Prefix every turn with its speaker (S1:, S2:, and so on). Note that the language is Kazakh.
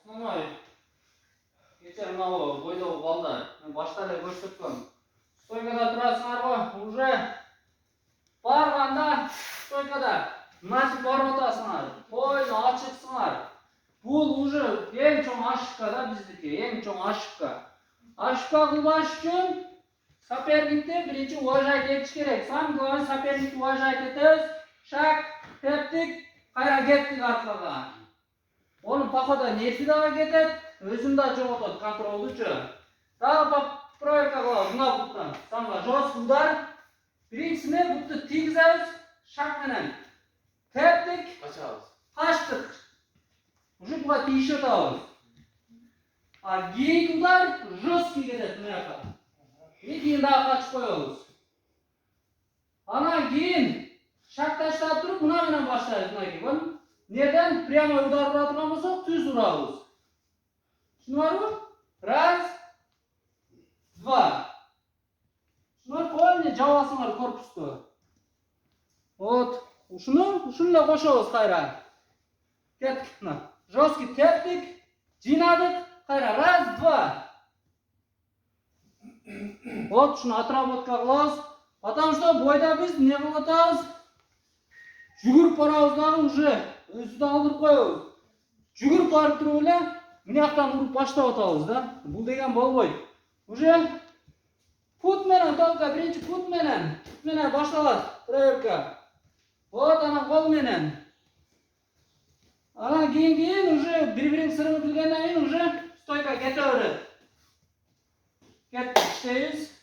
S1: Сынамай. Кече мынау бойдогу балдар. Мен башта эле көрсөткөм. Стойкада турасыңарбы? Уже барганда стойкада насип барып атасыңар. Койну ачыксыңар. Бул уже эң чоң ошибка да биздики, эң чоң ошибка. Ошибка кылбаш үчүн соперникти биринчи уважать этиш керек. Самый главный соперникти уважать этебиз. Шаг, тептик, кайра кеттик аркага. Onun pakoda nesi daha кетет, өзүн да жоготот контролдучу. Дагы проверка кылабыз мына буттан. Самга жесткий удар. Биринчисине бутту тийгизебиз, шаг менен. Тептик, качтык. Уже буга тийишип атабыз. А кийинки удар жесткий кетет мынаяка. Кийин дагы качып коебуз. Анан кийин шаг таштап туруп мына менен баштайбыз мынакей. Nereden? Прямо удар ura турган болсок, түз урабыз. Түшүнүңөрбү? Раз, два. Түшүнүңөр, полный жабасыңар корпусту. Вот, ушуну эле кошобуз кайра. Кеттик мына. Жесткий тептик, жыйнадык, кайра раз, два. Вот, ушуну отработка кылабыз. Потому что бойда биз эмне кылып атабыз? Жүгүрүп барабыз дагы уже өзү да алдырып коебуз. Жүгүрүп барып туруп эле мынаяктан уруп баштап атабыз да. Бул деген болбойт. Уже фут менен только биринчи фут менен башталат проверка. Вот анан кол менен. Анан кийин уже бири-бирин сырын билгенден кийин уже стойка кете берет. Кеттик иштейбиз.